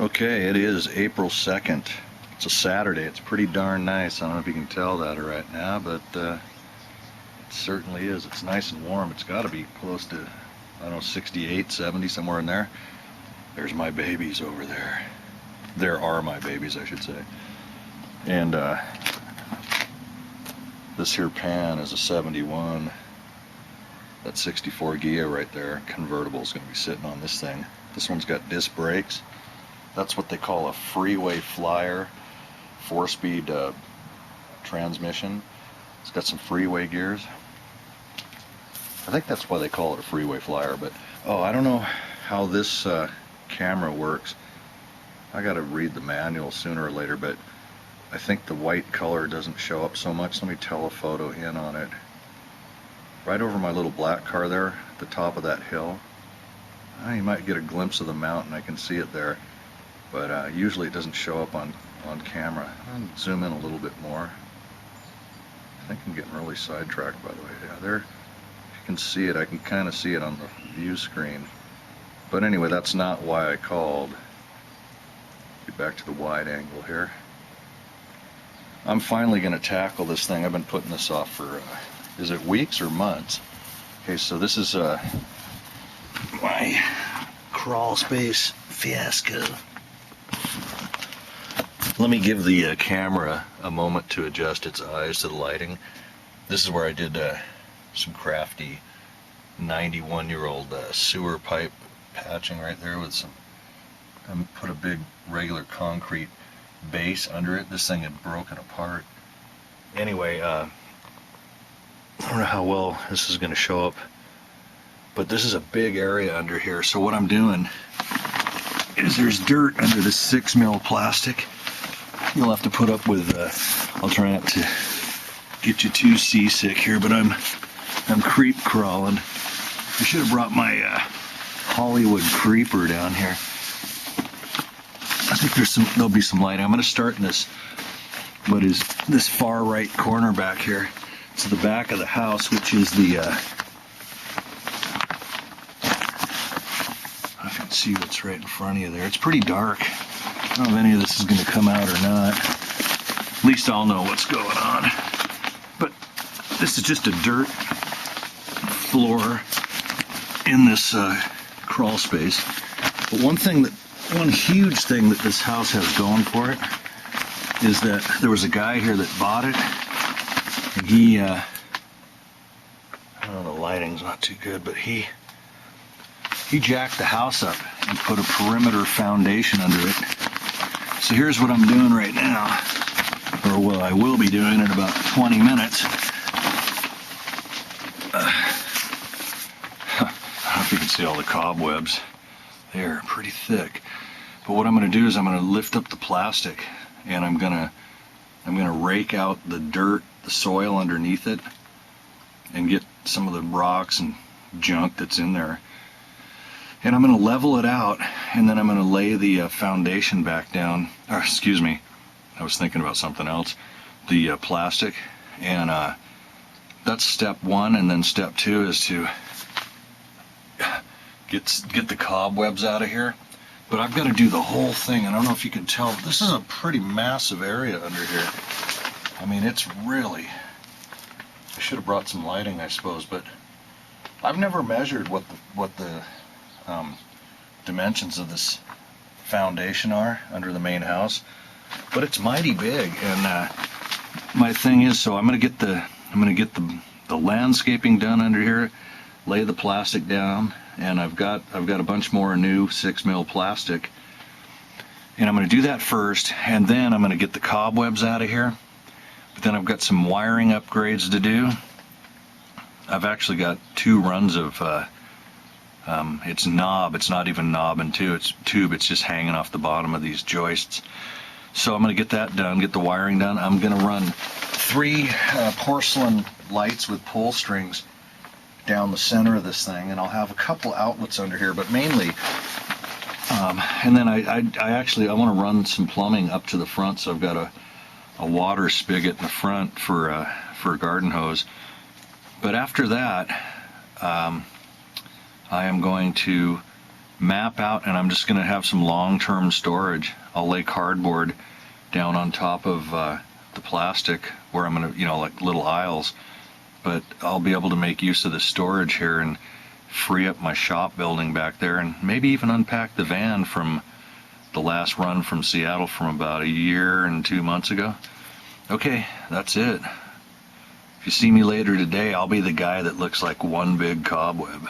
Okay, it is April 2nd. It's a Saturday. It's pretty darn nice. I don't know if you can tell that right now, but it certainly is. It's nice and warm. It's got to be close to, I don't know, 68, 70, somewhere in there. There's my babies over there. There are my babies, I should say. And this here pan is a 71. That 64 Ghia right there, convertible, is going to be sitting on this thing. This one's got disc brakes. That's what they call a freeway flyer, 4-speed transmission. It's got some freeway gears. I think that's why they call it a freeway flyer, but I don't know how this camera works. I got to read the manual sooner or later, but I think the white color doesn't show up so much. Let me telephoto in on it. Right over my little black car there, at the top of that hill. You might get a glimpse of the mountain. I can see it there. But usually it doesn't show up on camera. I'll zoom in a little bit more. I think I'm getting really sidetracked, by the way. Yeah, there, if you can see it, I can kind of see it on the view screen. But anyway, that's not why I called. Get back to the wide angle here. I'm finally going to tackle this thing. I've been putting this off for, is it weeks or months? Okay, so this is my crawl space fiasco. Let me give the camera a moment to adjust its eyes to the lighting. This is where I did some crafty 91-year-old sewer pipe patching right there with some, I put a big regular concrete base under it. This thing had broken apart. Anyway, I don't know how well this is going to show up, but this is a big area under here. So what I'm doing is there's dirt under this 6 mil plastic. You'll have to put up with, I'll try not to get you too seasick here, but I'm creep crawling. I should have brought my Hollywood creeper down here. I think there'll be some light. I'm going to start in this, what is this far right corner back here. It's the back of the house, which is the, I can see what's right in front of you there. It's pretty dark. I don't know if any of this is going to come out or not. At least I'll know what's going on. But this is just a dirt floor in this crawl space. But one huge thing that this house has going for it is that there was a guy here that bought it, and he, I don't know, the lighting's not too good, but he jacked the house up and put a perimeter foundation under it. So here's what I'm doing right now, or what I will be doing in about 20 minutes. I don't know if you can see all the cobwebs. They're pretty thick. But what I'm going to do is I'm going to lift up the plastic, and I'm going to rake out the dirt, the soil underneath it, and get some of the rocks and junk that's in there. And I'm going to level it out, and then I'm going to lay the foundation back down. Or, excuse me, I was thinking about something else. The plastic, and that's step one. And then step two is to get the cobwebs out of here. But I've got to do the whole thing. I don't know if you can tell, but this is a pretty massive area under here. I mean, it's really. I should have brought some lighting, I suppose, but I've never measured what the dimensions of this foundation are under the main house, but it's mighty big. And my thing is, so I'm going to get the landscaping done under here, lay the plastic down, and I've got a bunch more new 6 mil plastic, and I'm going to do that first, and then I'm going to get the cobwebs out of here. But then I've got some wiring upgrades to do. I've actually got 2 runs of it's knob. It's not even knob and tube. It's just hanging off the bottom of these joists. So I'm going to get that done, get the wiring done. I'm going to run 3 porcelain lights with pull strings down the center of this thing, and I'll have a couple outlets under here, but mainly, and then I want to run some plumbing up to the front. So I've got a water spigot in the front for a garden hose. But after that, I am going to map out, and I'm just going to have some long-term storage. I'll lay cardboard down on top of the plastic where I'm going to, like little aisles, but I'll be able to make use of the storage here and free up my shop building back there, and maybe even unpack the van from the last run from Seattle from about a year and 2 months ago. Okay, that's it. If you see me later today, I'll be the guy that looks like one big cobweb.